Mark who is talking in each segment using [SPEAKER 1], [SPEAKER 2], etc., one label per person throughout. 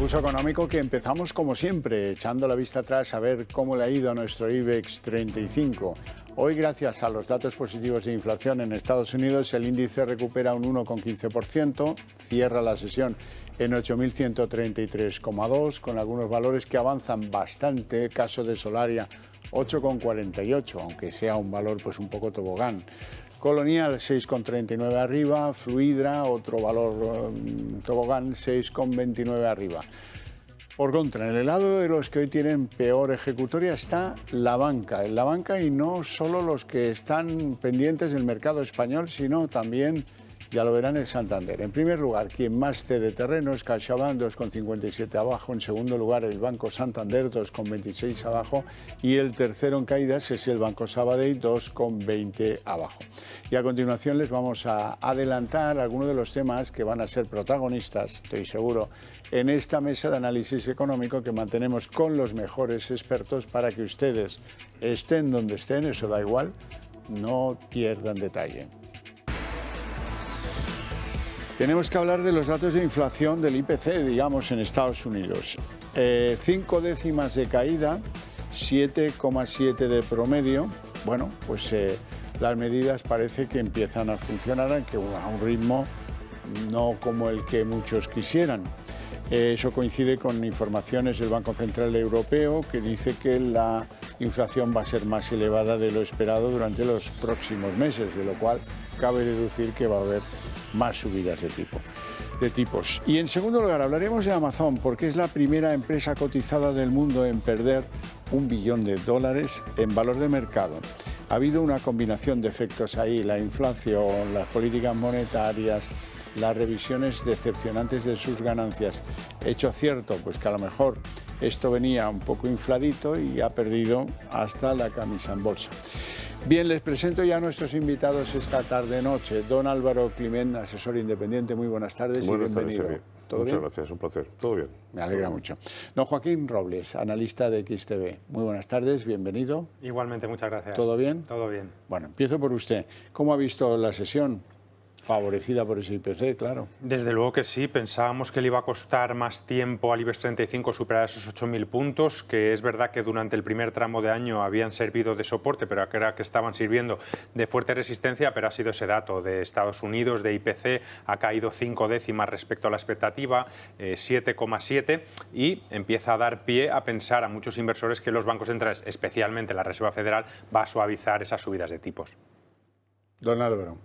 [SPEAKER 1] Pulso económico que empezamos como siempre, echando la vista atrás a ver cómo le ha ido a nuestro IBEX 35. Hoy, gracias a los datos positivos de inflación en Estados Unidos, el índice recupera un 1,15%, cierra la sesión en 8.133,2, con algunos valores que avanzan bastante, caso de Solaria 8,48, aunque sea un valor pues un poco tobogán. Colonial 6,39 arriba, Fluidra, otro valor tobogán, 6,29 arriba. Por contra, en el lado de los que hoy tienen peor ejecutoria está la banca. En la banca, y no solo los que están pendientes del mercado español, sino también, ya lo verán, el Santander. En primer lugar, quien más cede terreno es CaixaBank, 2,57 abajo. En segundo lugar, el Banco Santander, 2,26 abajo. Y el tercero en caídas es el Banco Sabadell, 2,20 abajo. Y a continuación les vamos a adelantar algunos de los temas que van a ser protagonistas, estoy seguro, en esta mesa de análisis económico que mantenemos con los mejores expertos para que ustedes estén donde estén, eso da igual, no pierdan detalle. Tenemos que hablar de los datos de inflación del IPC, digamos, en Estados Unidos. 5 décimas de caída, 7,7 de promedio. Bueno, pues las medidas parece que empiezan a funcionar, aunque a un ritmo no como el que muchos quisieran. Eso coincide con informaciones del Banco Central Europeo, que dice que la inflación va a ser más elevada de lo esperado durante los próximos meses, de lo cual cabe deducir que va a haber más subidas de tipos. Y en segundo lugar hablaremos de Amazon, porque es la primera empresa cotizada del mundo en perder $1 billón en valor de mercado. Ha habido una combinación de efectos ahí, la inflación, las políticas monetarias, las revisiones decepcionantes de sus ganancias. Hecho cierto, pues que a lo mejor esto venía un poco infladito y ha perdido hasta la camisa en bolsa. Bien, les presento ya a nuestros invitados esta tarde-noche. Don Álvaro Climent, asesor independiente, muy buenas tardes y bienvenido.
[SPEAKER 2] ¿Todo bien? Muchas gracias, un placer. Todo bien.
[SPEAKER 1] Me alegra mucho. Don Joaquín Robles, analista de XTV, muy buenas tardes, bienvenido.
[SPEAKER 3] Igualmente, muchas gracias.
[SPEAKER 1] ¿Todo bien?
[SPEAKER 3] Todo bien.
[SPEAKER 1] Bueno, empiezo por usted. ¿Cómo ha visto la sesión? Favorecida por ese IPC, claro.
[SPEAKER 3] Desde luego que sí, pensábamos que le iba a costar más tiempo al IBEX 35 superar esos 8.000 puntos, que es verdad que durante el primer tramo de año habían servido de soporte, pero ahora que estaban sirviendo de fuerte resistencia, pero ha sido ese dato de Estados Unidos, de IPC, ha caído 5 décimas respecto a la expectativa, 7,7, y empieza a dar pie a pensar a muchos inversores que los bancos centrales, especialmente la Reserva Federal, va a suavizar esas subidas de tipos.
[SPEAKER 1] Don Álvaro.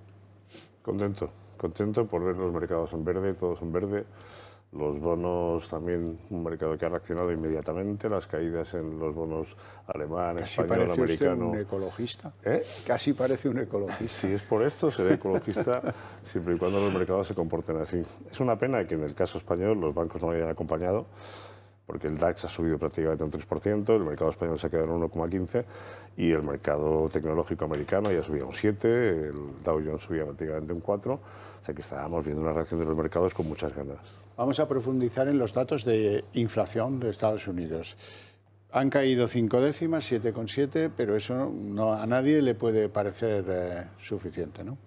[SPEAKER 2] Contento por ver los mercados en verde, todos en verde. Los bonos también, un mercado que ha reaccionado inmediatamente, las caídas en los bonos alemán, español, americano.
[SPEAKER 1] ¿Casi parece usted un ecologista? Casi parece un ecologista.
[SPEAKER 2] Si es por esto, seré ecologista siempre y cuando los mercados se comporten así. Es una pena que en el caso español los bancos no hayan acompañado, porque el DAX ha subido prácticamente un 3%, el mercado español se ha quedado en 1,15% y el mercado tecnológico americano ya subía un 7%, el Dow Jones subía prácticamente un 4%, o sea que estábamos viendo una reacción de los mercados con muchas ganas.
[SPEAKER 1] Vamos a profundizar en los datos de inflación de Estados Unidos. Han caído 5 décimas, 7,7, pero eso a nadie le puede parecer suficiente, ¿no?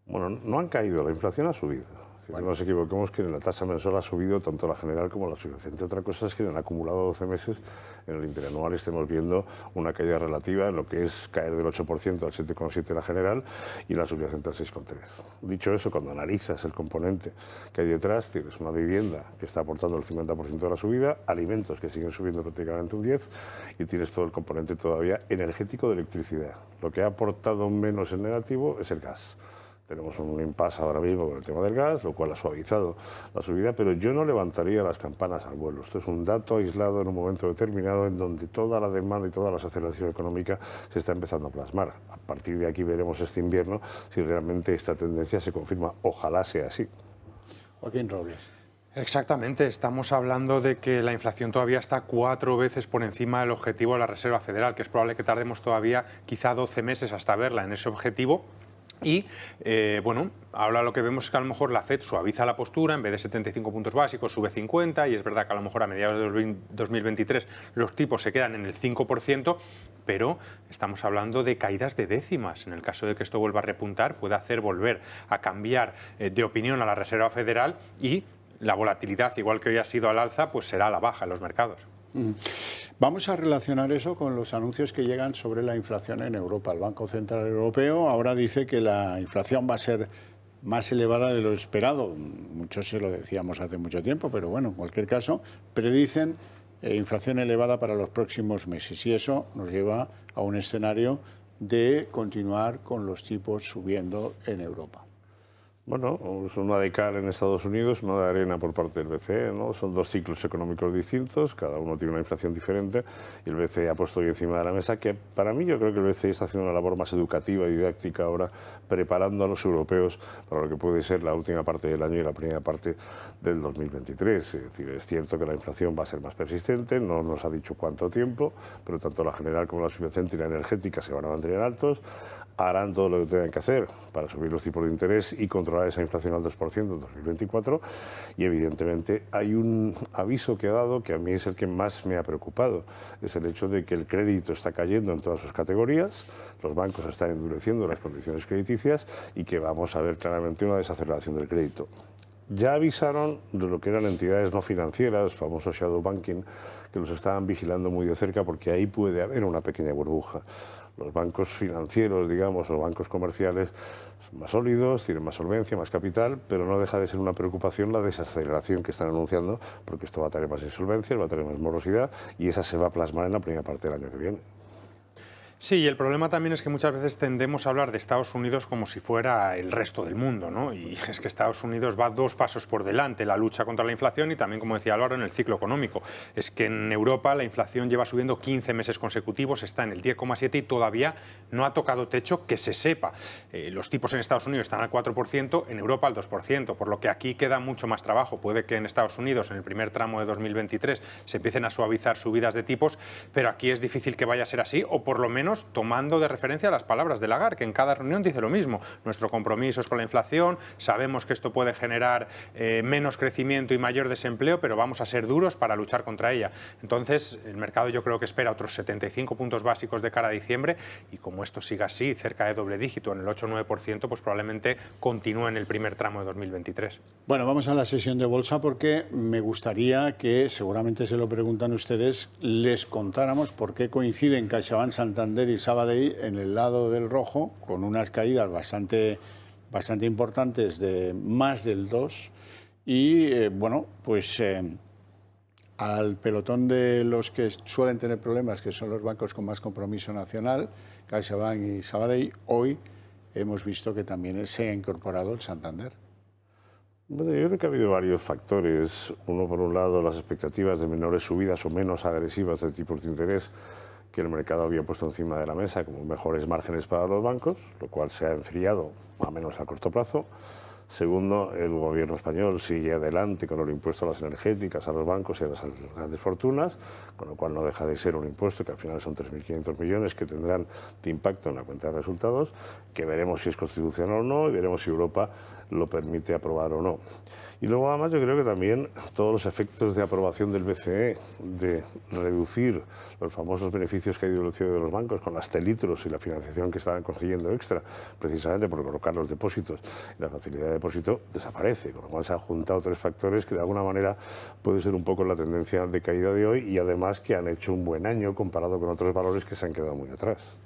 [SPEAKER 2] Bueno, no han caído, la inflación ha subido. Bueno. No nos equivoquemos que la tasa mensual ha subido tanto la general como la subyacente. Otra cosa es que en el acumulado 12 meses, en el interanual, estemos viendo una caída relativa en lo que es caer del 8% al 7,7% la general y la subyacente al 6,3%. Dicho eso, cuando analizas el componente que hay detrás, tienes una vivienda que está aportando el 50% de la subida, alimentos que siguen subiendo prácticamente un 10% y tienes todo el componente todavía energético de electricidad. Lo que ha aportado menos en negativo es el gas. Tenemos un impasse ahora mismo con el tema del gas, lo cual ha suavizado la subida, pero yo no levantaría las campanas al vuelo. Esto es un dato aislado en un momento determinado en donde toda la demanda y toda la aceleración económica se está empezando a plasmar. A partir de aquí veremos este invierno si realmente esta tendencia se confirma. Ojalá sea así.
[SPEAKER 1] Joaquín Robles.
[SPEAKER 3] Exactamente, estamos hablando de que la inflación todavía está 4 veces por encima del objetivo de la Reserva Federal, que es probable que tardemos todavía quizá 12 meses hasta verla en ese objetivo. Y, bueno, ahora lo que vemos es que a lo mejor la FED suaviza la postura, en vez de 75 puntos básicos sube 50, y es verdad que a lo mejor a mediados de 2023 los tipos se quedan en el 5%, pero estamos hablando de caídas de décimas. En el caso de que esto vuelva a repuntar, puede hacer volver a cambiar de opinión a la Reserva Federal y la volatilidad, igual que hoy ha sido al alza, pues será a la baja en los mercados.
[SPEAKER 1] Vamos a relacionar eso con los anuncios que llegan sobre la inflación en Europa. El Banco Central Europeo ahora dice que la inflación va a ser más elevada de lo esperado. Muchos se lo decíamos hace mucho tiempo, pero bueno, en cualquier caso, predicen inflación elevada para los próximos meses y eso nos lleva a un escenario de continuar con los tipos subiendo en Europa.
[SPEAKER 2] Bueno, es una de cal en Estados Unidos, una de arena por parte del BCE, ¿no? Son dos ciclos económicos distintos, cada uno tiene una inflación diferente y el BCE ha puesto hoy encima de la mesa que para mí yo creo que el BCE está haciendo una labor más educativa y didáctica ahora, preparando a los europeos para lo que puede ser la última parte del año y la primera parte del 2023. Es decir, es cierto que la inflación va a ser más persistente, no nos ha dicho cuánto tiempo, pero tanto la general como la subyacente y la energética se van a mantener altos, harán todo lo que tengan que hacer para subir los tipos de interés y controlar esa inflación al 2% en 2024 y evidentemente hay un aviso que ha dado que a mí es el que más me ha preocupado, es el hecho de que el crédito está cayendo en todas sus categorías, los bancos están endureciendo las condiciones crediticias y que vamos a ver claramente una desaceleración del crédito. Ya avisaron de lo que eran entidades no financieras, famoso shadow banking, que los estaban vigilando muy de cerca porque ahí puede haber una pequeña burbuja. Los bancos financieros, digamos, o bancos comerciales son más sólidos, tienen más solvencia, más capital, pero no deja de ser una preocupación la desaceleración que están anunciando, porque esto va a tener más insolvencia, va a tener más morosidad y esa se va a plasmar en la primera parte del año que viene.
[SPEAKER 3] Sí, y el problema también es que muchas veces tendemos a hablar de Estados Unidos como si fuera el resto del mundo, ¿no? Y es que Estados Unidos va 2 pasos por delante en la lucha contra la inflación y también, como decía Álvaro, en el ciclo económico. Es que en Europa la inflación lleva subiendo 15 meses consecutivos, está en el 10,7 y todavía no ha tocado techo que se sepa. Los tipos en Estados Unidos están al 4%, en Europa al 2%, por lo que aquí queda mucho más trabajo. Puede que en Estados Unidos, en el primer tramo de 2023, se empiecen a suavizar subidas de tipos, pero aquí es difícil que vaya a ser así, o por lo menos tomando de referencia las palabras de Lagarde, que en cada reunión dice lo mismo. Nuestro compromiso es con la inflación, sabemos que esto puede generar menos crecimiento y mayor desempleo, pero vamos a ser duros para luchar contra ella. Entonces, el mercado yo creo que espera otros 75 puntos básicos de cara a diciembre y como esto siga así, cerca de doble dígito, en el 8 o 9%, pues probablemente continúe en el primer tramo de 2023.
[SPEAKER 1] Bueno, vamos a la sesión de bolsa porque me gustaría que, seguramente se lo preguntan ustedes, les contáramos por qué coinciden CaixaBank, Santander y Sabadell en el lado del rojo, con unas caídas bastante importantes de más del 2 y, bueno, pues al pelotón de los que suelen tener problemas, que son los bancos con más compromiso nacional, CaixaBank y Sabadell, hoy hemos visto que también se ha incorporado el Santander.
[SPEAKER 2] Bueno, yo creo que ha habido varios factores. Uno, por un lado, las expectativas de menores subidas o menos agresivas de tipos de interés que el mercado había puesto encima de la mesa como mejores márgenes para los bancos, lo cual se ha enfriado, a menos a corto plazo. Segundo, el gobierno español sigue adelante con el impuesto a las energéticas, a los bancos y a las grandes fortunas, con lo cual no deja de ser un impuesto que al final son 3.500 millones que tendrán de impacto en la cuenta de resultados, que veremos si es constitucional o no y veremos si Europa lo permite aprobar o no. Y luego además yo creo que también todos los efectos de aprobación del BCE de reducir los famosos beneficios que hay del cierre de los bancos con las telitros y la financiación que estaban consiguiendo extra, precisamente por colocar los depósitos y la facilidad de depósito desaparece, con lo cual se han juntado 3 factores que de alguna manera puede ser un poco la tendencia de caída de hoy y además que han hecho un buen año comparado con otros valores que se han quedado muy atrás.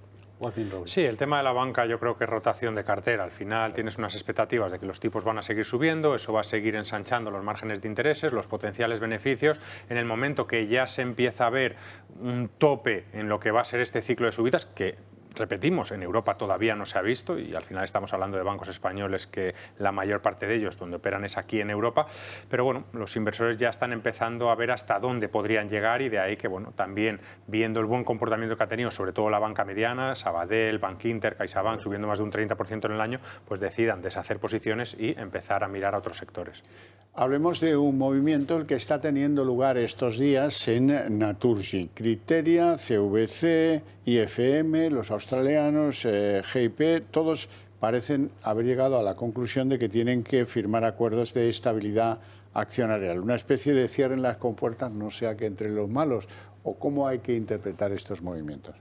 [SPEAKER 3] Sí, el tema de la banca yo creo que es rotación de cartera. Al final tienes unas expectativas de que los tipos van a seguir subiendo, eso va a seguir ensanchando los márgenes de intereses, los potenciales beneficios. En el momento que ya se empieza a ver un tope en lo que va a ser este ciclo de subidas, que repetimos, en Europa todavía no se ha visto y al final estamos hablando de bancos españoles que la mayor parte de ellos donde operan es aquí en Europa, pero bueno, los inversores ya están empezando a ver hasta dónde podrían llegar y de ahí que bueno, también viendo el buen comportamiento que ha tenido sobre todo la banca mediana, Sabadell, Bankinter, CaixaBank subiendo más de un 30% en el año, pues decidan deshacer posiciones y empezar a mirar a otros sectores.
[SPEAKER 1] Hablemos de un movimiento el que está teniendo lugar estos días en Naturgy. Criteria, CVC, IFM, los australianos, GIP, todos parecen haber llegado a la conclusión de que tienen que firmar acuerdos de estabilidad accionarial. Una especie de cierren las compuertas, no sea que entre los malos. ¿O cómo hay que interpretar estos movimientos?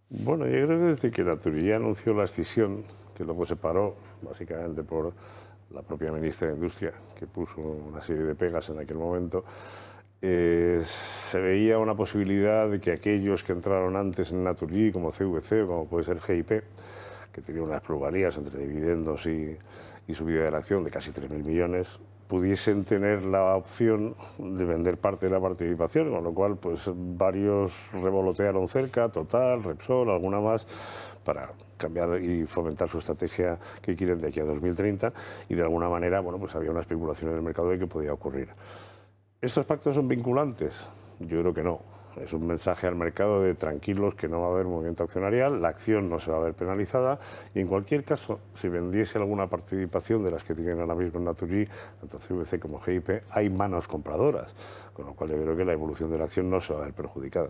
[SPEAKER 2] Bueno, yo creo que desde que Naturgy anunció la escisión, que luego se paró básicamente por la propia ministra de Industria, que puso una serie de pegas en aquel momento, se veía una posibilidad de que aquellos que entraron antes en Naturgy, como CVC o como puede ser GIP, que tenía unas plusvalías entre dividendos y subida de la acción de casi 3.000 millones, pudiesen tener la opción de vender parte de la participación, con lo cual pues varios revolotearon cerca, Total, Repsol, alguna más, para cambiar y fomentar su estrategia que quieren de aquí a 2030, y de alguna manera, bueno, pues había una especulación en el mercado de que podía ocurrir. ¿Estos pactos son vinculantes? Yo creo que no. Es un mensaje al mercado de tranquilos, que no va a haber movimiento accionarial, la acción no se va a ver penalizada, y en cualquier caso, si vendiese alguna participación de las que tienen ahora mismo en Naturgy, tanto CVC como GIP, hay manos compradoras, con lo cual yo creo que la evolución de la acción no se va a ver perjudicada.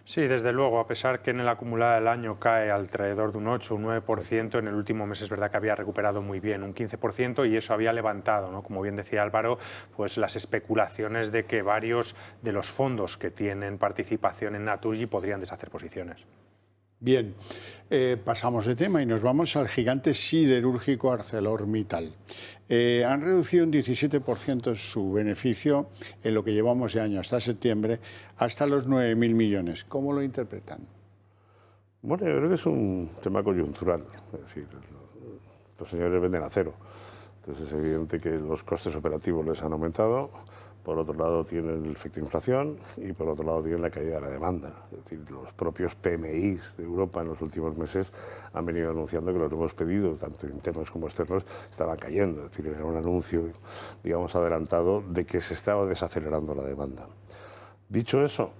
[SPEAKER 3] Sí, desde luego, a pesar que en el acumulado del año cae alrededor de un 8 o un 9%, en el último mes es verdad que había recuperado muy bien, un 15%, y eso había levantado, ¿no? Como bien decía Álvaro, pues las especulaciones de que varios de los fondos que tienen participación en Naturgy podrían deshacer posiciones.
[SPEAKER 1] Bien, pasamos de tema y nos vamos al gigante siderúrgico ArcelorMittal. Han reducido un 17% su beneficio en lo que llevamos de año hasta septiembre, hasta los 9.000 millones. ¿Cómo lo interpretan?
[SPEAKER 2] Bueno, yo creo que es un tema coyuntural. Es decir, los señores venden acero. Entonces es evidente que los costes operativos les han aumentado. Por otro lado tienen el efecto de inflación y por otro lado tienen la caída de la demanda. Es decir, los propios PMIs de Europa en los últimos meses han venido anunciando que los nuevos pedidos, tanto internos como externos, estaban cayendo. Es decir, era un anuncio, digamos, adelantado de que se estaba desacelerando la demanda. Dicho eso,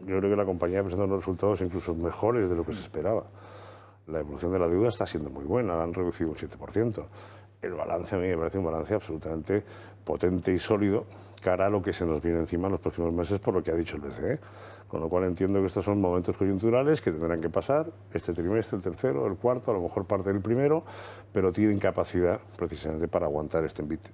[SPEAKER 2] yo creo que la compañía ha presentado unos resultados incluso mejores de lo que se esperaba. La evolución de la deuda está siendo muy buena, la han reducido un 7%. El balance a mí me parece un balance absolutamente potente y sólido cara a lo que se nos viene encima en los próximos meses por lo que ha dicho el BCE. Con lo cual entiendo que estos son momentos coyunturales que tendrán que pasar este trimestre, el tercero, el cuarto, a lo mejor parte del primero, pero tienen capacidad precisamente para aguantar este envite.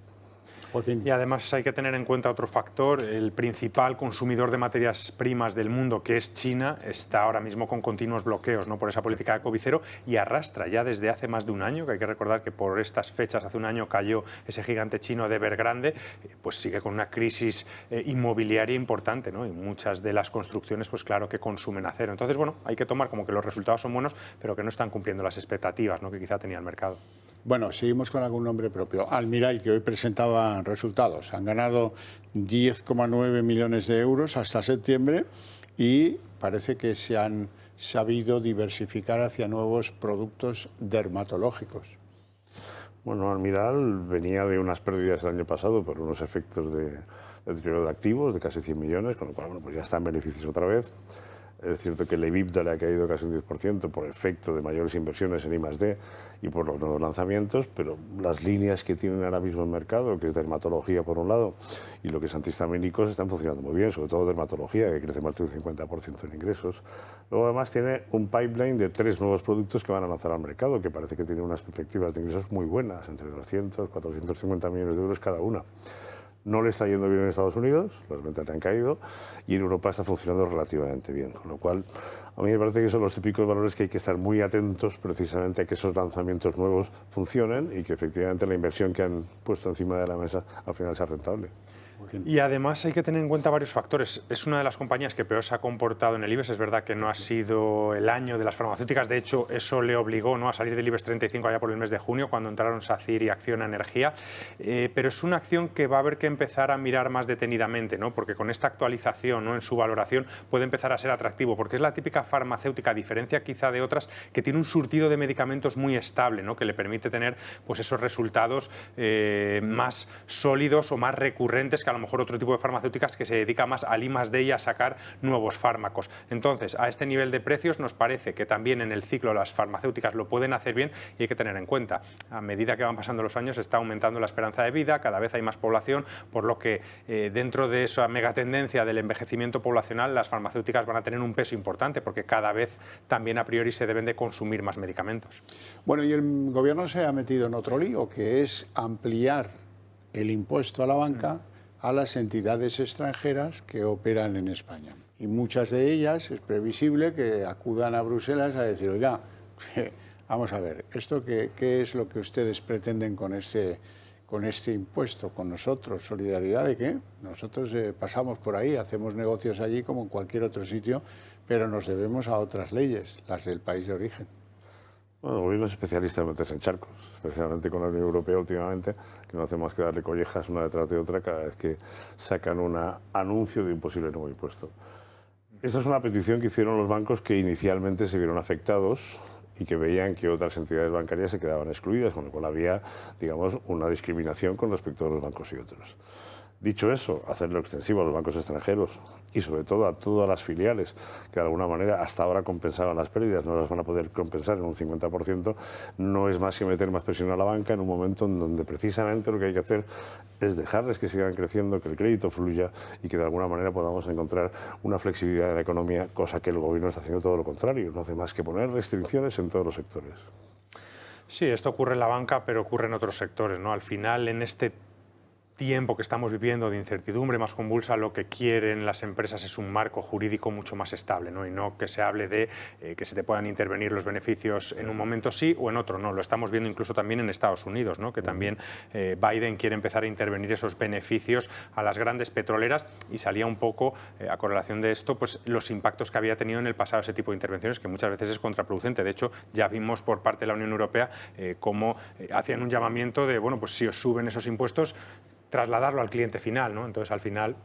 [SPEAKER 3] Y además hay que tener en cuenta otro factor: el principal consumidor de materias primas del mundo, que es China, está ahora mismo con continuos bloqueos, ¿no?, por esa política de COVID cero, y arrastra ya desde hace más de un año, que hay que recordar que por estas fechas, hace un año cayó ese gigante chino de Evergrande, pues sigue con una crisis inmobiliaria importante, ¿no?, y muchas de las construcciones, pues claro que consumen acero. Entonces, bueno, hay que tomar como que los resultados son buenos, pero que no están cumpliendo las expectativas, ¿no?, que quizá tenía el mercado.
[SPEAKER 1] Bueno, seguimos con algún nombre propio. Almirall, que hoy presentaba resultados. Han ganado 10,9 millones de euros hasta septiembre y parece que se han sabido diversificar hacia nuevos productos dermatológicos.
[SPEAKER 2] Bueno, Almirall venía de unas pérdidas el año pasado por unos efectos de deterioro de activos de casi 100 millones, con lo cual, bueno, pues ya está en beneficios otra vez. Es cierto que el EBITDA le ha caído casi un 10% por efecto de mayores inversiones en I+D y por los nuevos lanzamientos, pero las líneas que tienen ahora mismo en el mercado, que es dermatología por un lado y lo que es antihistamínicos, están funcionando muy bien, sobre todo dermatología, que crece más de un 50% en ingresos. Luego además tiene un pipeline de 3 nuevos productos que van a lanzar al mercado, que parece que tienen unas perspectivas de ingresos muy buenas, entre 200 y 450 millones de euros cada una. No le está yendo bien en Estados Unidos, las ventas le han caído, y en Europa está funcionando relativamente bien. Con lo cual, a mí me parece que son los típicos valores que hay que estar muy atentos precisamente a que esos lanzamientos nuevos funcionen y que efectivamente la inversión que han puesto encima de la mesa al final sea rentable.
[SPEAKER 3] Y además hay que tener en cuenta varios factores. Es una de las compañías que peor se ha comportado en el IBEX. Es verdad que no ha sido el año de las farmacéuticas. De hecho, eso le obligó, ¿no?, a salir del IBEX 35 allá por el mes de junio, cuando entraron SACIR y Acciona Energía. Pero es una acción que va a haber que empezar a mirar más detenidamente, ¿no?, porque con esta actualización, ¿no?, en su valoración puede empezar a ser atractivo, porque es la típica farmacéutica, a diferencia quizá de otras, que tiene un surtido de medicamentos muy estable, ¿no?, que le permite tener pues esos resultados más sólidos o más recurrentes que a lo mejor otro tipo de farmacéuticas que se dedica más al I+D y a sacar nuevos fármacos. Entonces, a este nivel de precios nos parece que también en el ciclo las farmacéuticas lo pueden hacer bien, y hay que tener en cuenta, a medida que van pasando los años está aumentando la esperanza de vida, cada vez hay más población, por lo que dentro de esa megatendencia del envejecimiento poblacional, las farmacéuticas van a tener un peso importante, porque cada vez también a priori se deben de consumir más medicamentos.
[SPEAKER 1] Bueno, y el gobierno se ha metido en otro lío, que es ampliar el impuesto a la banca a las entidades extranjeras que operan en España. Y muchas de ellas es previsible que acudan a Bruselas a decir, oiga, Vamos a ver, ¿esto qué es lo que ustedes pretenden con este impuesto? ¿Con nosotros? ¿Solidaridad de qué? Nosotros pasamos por ahí, hacemos negocios allí como en cualquier otro sitio, pero nos debemos a otras leyes, las del país de origen.
[SPEAKER 2] Bueno, el gobierno es especialista en meterse en charcos, especialmente con la Unión Europea últimamente, que no hace más que darle collejas una detrás de otra cada vez que sacan un anuncio de un posible nuevo impuesto. Esta es una petición que hicieron los bancos que inicialmente se vieron afectados y que veían que otras entidades bancarias se quedaban excluidas, con lo cual había, digamos, una discriminación con respecto a los bancos y otros. Dicho eso, hacerlo extensivo a los bancos extranjeros y sobre todo a todas las filiales que de alguna manera hasta ahora compensaban las pérdidas, no las van a poder compensar en un 50%, no es más que meter más presión a la banca en un momento en donde precisamente lo que hay que hacer es dejarles que sigan creciendo, que el crédito fluya y que de alguna manera podamos encontrar una flexibilidad en la economía, cosa que el gobierno está haciendo todo lo contrario, no hace más que poner restricciones en todos los sectores.
[SPEAKER 3] Sí, esto ocurre en la banca, pero ocurre en otros sectores, ¿no? Al final, en este tiempo que estamos viviendo de incertidumbre más convulsa, lo que quieren las empresas es un marco jurídico mucho más estable, ¿no? Y no que se hable de que se te puedan intervenir los beneficios en un momento sí o en otro no. Lo estamos viendo incluso también en Estados Unidos, ¿no? Que también Biden quiere empezar a intervenir esos beneficios a las grandes petroleras y salía un poco, a correlación de esto, pues los impactos que había tenido en el pasado ese tipo de intervenciones, que muchas veces es contraproducente. De hecho, ya vimos por parte de la Unión Europea cómo hacían un llamamiento de, bueno, pues si os suben esos impuestos, trasladarlo al cliente final, ¿no? Entonces, al final,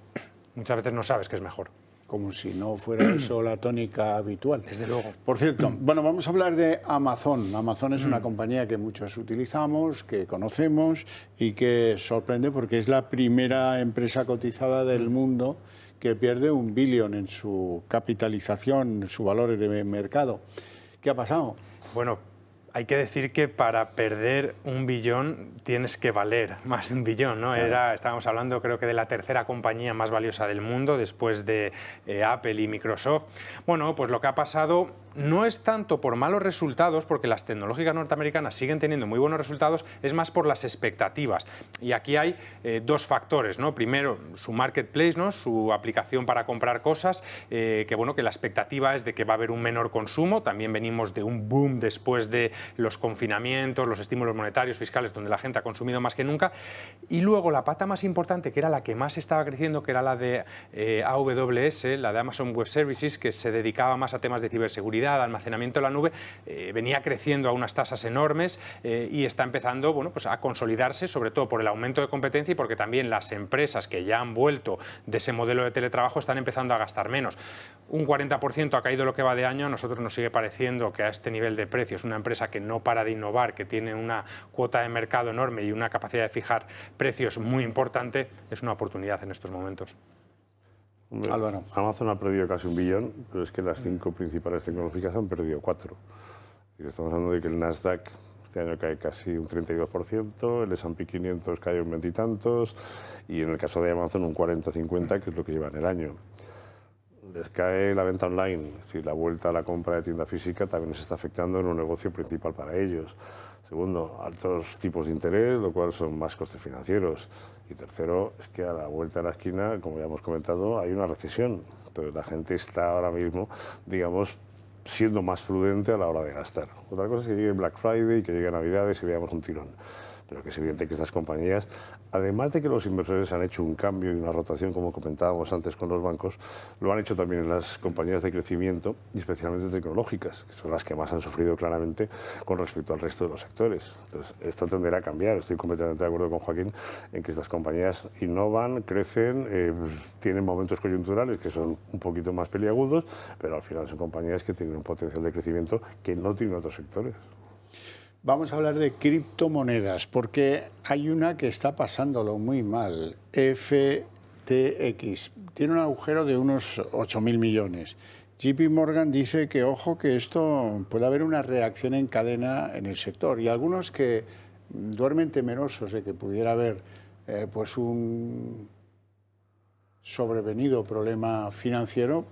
[SPEAKER 3] muchas veces no sabes qué es mejor.
[SPEAKER 1] Como si no fuera eso la tónica habitual.
[SPEAKER 3] Desde luego.
[SPEAKER 1] Por cierto, bueno, vamos a hablar de Amazon. Amazon es una compañía que muchos utilizamos, que conocemos y que sorprende porque es la primera empresa cotizada del mundo que pierde $1 billón en su capitalización, en su valor de mercado. ¿Qué ha pasado?
[SPEAKER 3] Bueno, hay que decir que para perder $1 billón tienes que valer más de $1 billón, ¿no?
[SPEAKER 1] Claro.
[SPEAKER 3] Estábamos hablando, creo que de la tercera compañía más valiosa del mundo, después de Apple y Microsoft. Bueno, pues lo que ha pasado no es tanto por malos resultados, porque las tecnológicas norteamericanas siguen teniendo muy buenos resultados, es más por las expectativas. Y aquí hay dos factores, ¿no? Primero, su marketplace, ¿no? Su aplicación para comprar cosas, que la expectativa es de que va a haber un menor consumo. También venimos de un boom después de los confinamientos, los estímulos monetarios, fiscales, donde la gente ha consumido más que nunca. Y luego la pata más importante, que era la que más estaba creciendo, que era la de AWS, la de Amazon Web Services, que se dedicaba más a temas de ciberseguridad, almacenamiento en la nube, venía creciendo a unas tasas enormes y está empezando pues a consolidarse, sobre todo por el aumento de competencia y porque también las empresas que ya han vuelto de ese modelo de teletrabajo están empezando a gastar menos. Un 40% ha caído lo que va de año. A nosotros nos sigue pareciendo que a este nivel de precio es una empresa que no para de innovar, que tiene una cuota de mercado enorme y una capacidad de fijar precios muy importante. Es una oportunidad en estos momentos.
[SPEAKER 1] Álvaro.
[SPEAKER 2] Amazon ha perdido casi $1 billón, pero es que las 5 principales tecnológicas han perdido 4. Estamos hablando de que el Nasdaq este año cae casi un 32%, el S&P 500 cae un 20 y tantos, y en el caso de Amazon un 40-50, que es lo que lleva en el año. Les cae la venta online, es decir, la vuelta a la compra de tienda física también les está afectando en un negocio principal para ellos. Segundo, altos tipos de interés, lo cual son más costes financieros. Y tercero, es que a la vuelta de la esquina, como ya hemos comentado, hay una recesión. Entonces la gente está ahora mismo, digamos, siendo más prudente a la hora de gastar. Otra cosa es que llegue Black Friday y que llegue Navidades y veamos un tirón. Pero que es evidente que estas compañías, además de que los inversores han hecho un cambio y una rotación, como comentábamos antes con los bancos, lo han hecho también en las compañías de crecimiento y especialmente tecnológicas, que son las que más han sufrido claramente con respecto al resto de los sectores. Entonces, esto tenderá a cambiar. Estoy completamente de acuerdo con Joaquín en que estas compañías innovan, crecen, tienen momentos coyunturales que son un poquito más peliagudos, pero al final son compañías que tienen un potencial de crecimiento que no tienen otros sectores.
[SPEAKER 1] Vamos a hablar de criptomonedas, porque hay una que está pasándolo muy mal, FTX. Tiene un agujero de unos 8.000 millones. JP Morgan dice que, ojo, que esto puede haber una reacción en cadena en el sector. Y algunos que duermen temerosos de que pudiera haber pues un sobrevenido problema financiero,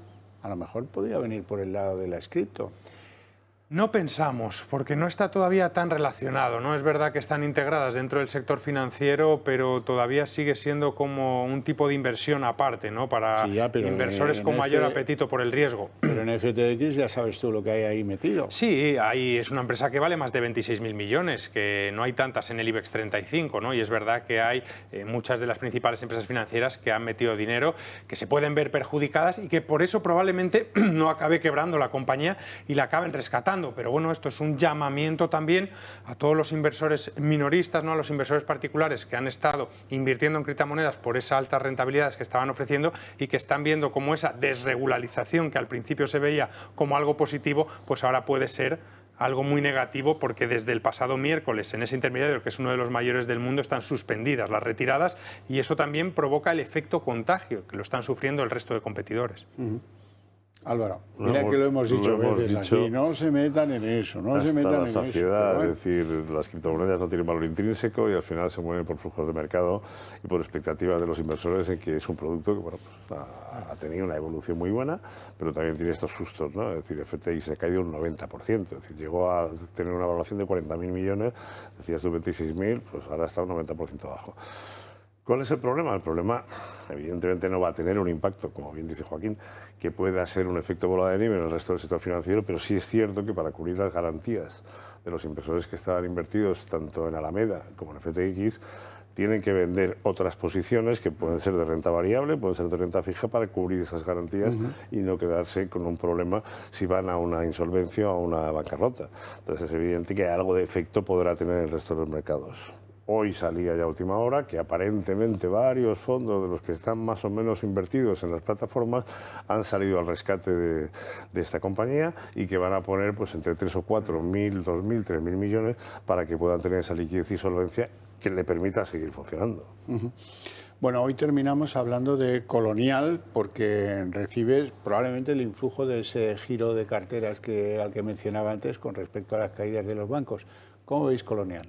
[SPEAKER 1] a lo mejor podría venir por el lado de la cripto.
[SPEAKER 3] No pensamos, porque no está todavía tan relacionado, ¿no? Es verdad que están integradas dentro del sector financiero, pero todavía sigue siendo como un tipo de inversión aparte, ¿no? Para
[SPEAKER 1] Sí, ya, pero
[SPEAKER 3] inversores con mayor apetito por el riesgo.
[SPEAKER 1] Pero en FTX ya sabes tú lo que hay ahí metido.
[SPEAKER 3] Sí, ahí es una empresa que vale más de 26.000 millones, que no hay tantas en el IBEX 35, ¿no? Y es verdad que hay muchas de las principales empresas financieras que han metido dinero, que se pueden ver perjudicadas y que por eso probablemente no acabe quebrando la compañía y la acaben rescatando. Pero bueno, esto es un llamamiento también a todos los inversores minoristas, ¿no? A los inversores particulares que han estado invirtiendo en criptomonedas por esas altas rentabilidades que estaban ofreciendo y que están viendo como esa desregularización que al principio se veía como algo positivo, pues ahora puede ser algo muy negativo, porque desde el pasado miércoles en ese intermediario, que es uno de los mayores del mundo, están suspendidas las retiradas y eso también provoca el efecto contagio, que lo están sufriendo el resto de competidores.
[SPEAKER 1] Álvaro, mira que lo hemos dicho veces aquí, no se metan en eso, no se metan en eso.
[SPEAKER 2] Hasta la saciedad, es decir, las criptomonedas no tienen valor intrínseco y al final se mueven por flujos de mercado y por expectativas de los inversores en que es un producto que bueno, pues, ha tenido una evolución muy buena, pero también tiene estos sustos, ¿no? Es decir, FTX se ha caído un 90%, es decir, llegó a tener una valoración de 40.000 millones, decías tú 26.000, pues ahora está un 90% abajo. ¿Cuál es el problema? El problema, evidentemente, no va a tener un impacto, como bien dice Joaquín, que pueda ser un efecto bola de nieve en el resto del sector financiero, pero sí es cierto que para cubrir las garantías de los inversores que estaban invertidos tanto en Alameda como en FTX, tienen que vender otras posiciones que pueden ser de renta variable, pueden ser de renta fija para cubrir esas garantías y no quedarse con un problema si van a una insolvencia o a una bancarrota. Entonces es evidente que algo de efecto podrá tener en el resto de los mercados. Hoy salía ya a última hora que aparentemente varios fondos de los que están más o menos invertidos en las plataformas han salido al rescate de esta compañía y que van a poner pues entre 3 o 4 mil, 2.000, 3.000 millones para que puedan tener esa liquidez y solvencia que le permita seguir funcionando.
[SPEAKER 1] Bueno, hoy terminamos hablando de Colonial porque recibes probablemente el influjo de ese giro de carteras al que mencionaba antes con respecto a las caídas de los bancos. ¿Cómo veis Colonial?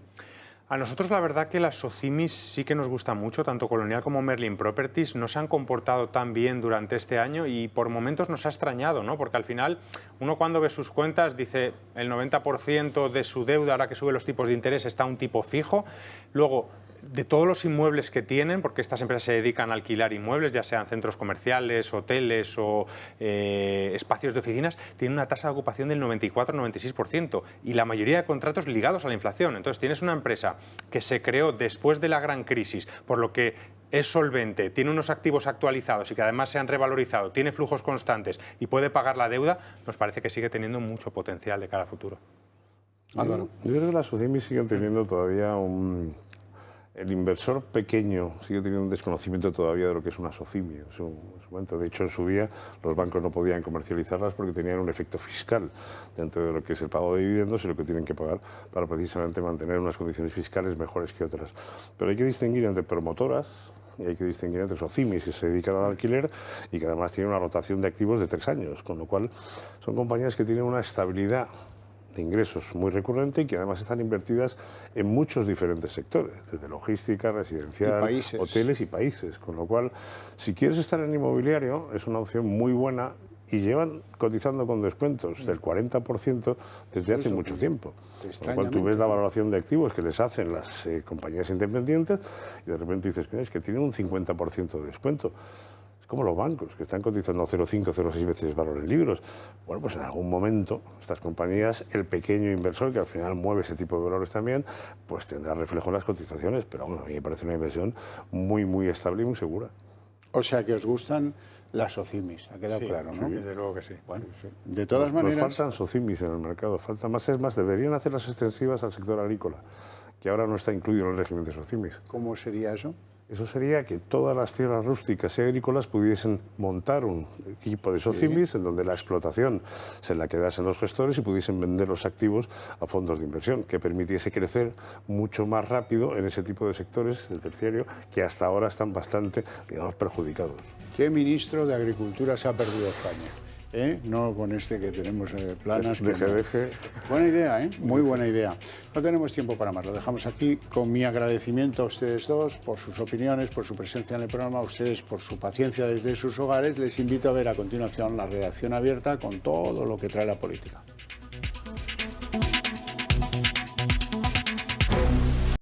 [SPEAKER 3] A nosotros la verdad que las SOCIMIs sí que nos gustan mucho, tanto Colonial como Merlin Properties. No se han comportado tan bien durante este año y por momentos nos ha extrañado, ¿no? Porque al final uno cuando ve sus cuentas dice el 90% de su deuda, ahora que sube los tipos de interés, está a un tipo fijo. Luego, de todos los inmuebles que tienen, porque estas empresas se dedican a alquilar inmuebles, ya sean centros comerciales, hoteles o espacios de oficinas, tienen una tasa de ocupación del 94-96% y la mayoría de contratos ligados a la inflación. Entonces tienes una empresa que se creó después de la gran crisis, por lo que es solvente, tiene unos activos actualizados y que además se han revalorizado, tiene flujos constantes y puede pagar la deuda, nos parece que sigue teniendo mucho potencial de cara al futuro.
[SPEAKER 1] Álvaro.
[SPEAKER 2] Yo creo que las SOCIMIs siguen teniendo todavía el inversor pequeño sigue teniendo un desconocimiento todavía de lo que es una SOCIMI. En su momento, de hecho, en su día los bancos no podían comercializarlas porque tenían un efecto fiscal dentro de lo que es el pago de dividendos y lo que tienen que pagar para precisamente mantener unas condiciones fiscales mejores que otras. Pero hay que distinguir entre promotoras y hay que distinguir entre SOCIMIs que se dedican al alquiler y que además tienen una rotación de activos de 3 años, con lo cual son compañías que tienen una estabilidad de ingresos muy recurrente y que además están invertidas en muchos diferentes sectores, desde logística, residencial, hoteles y países. Con lo cual, si quieres estar en inmobiliario, es una opción muy buena y llevan cotizando con descuentos del 40% desde hace mucho tiempo. Con lo cual tú ves la valoración de activos que les hacen las compañías independientes y de repente dices que es que tienen un 50% de descuento. Como los bancos, que están cotizando 0,5, 0,6 veces valor en libros. Bueno, pues en algún momento estas compañías, el pequeño inversor, que al final mueve ese tipo de valores también, pues tendrá reflejo en las cotizaciones, pero bueno, a mí me parece una inversión muy, muy estable y muy segura.
[SPEAKER 1] O sea, que os gustan las SOCIMIs, ha quedado claro, ¿no?
[SPEAKER 3] Sí, desde luego que sí.
[SPEAKER 1] Bueno, de todas maneras...
[SPEAKER 2] Nos faltan SOCIMIs en el mercado, falta más, es más, deberían hacerlas extensivas al sector agrícola, que ahora no está incluido en el régimen de SOCIMIs.
[SPEAKER 1] ¿Cómo sería eso?
[SPEAKER 2] Eso sería que todas las tierras rústicas y agrícolas pudiesen montar un equipo de SOCIMIs en donde la explotación se la quedasen los gestores y pudiesen vender los activos a fondos de inversión, que permitiese crecer mucho más rápido en ese tipo de sectores del terciario que hasta ahora están bastante, digamos, perjudicados.
[SPEAKER 1] ¿Qué ministro de Agricultura se ha perdido España? No con este que tenemos planas.
[SPEAKER 2] Deje.
[SPEAKER 1] Buena idea, muy buena idea. No tenemos tiempo para más, lo dejamos aquí con mi agradecimiento a ustedes dos por sus opiniones, por su presencia en el programa, a ustedes por su paciencia desde sus hogares. Les invito a ver a continuación la redacción abierta con todo lo que trae la política.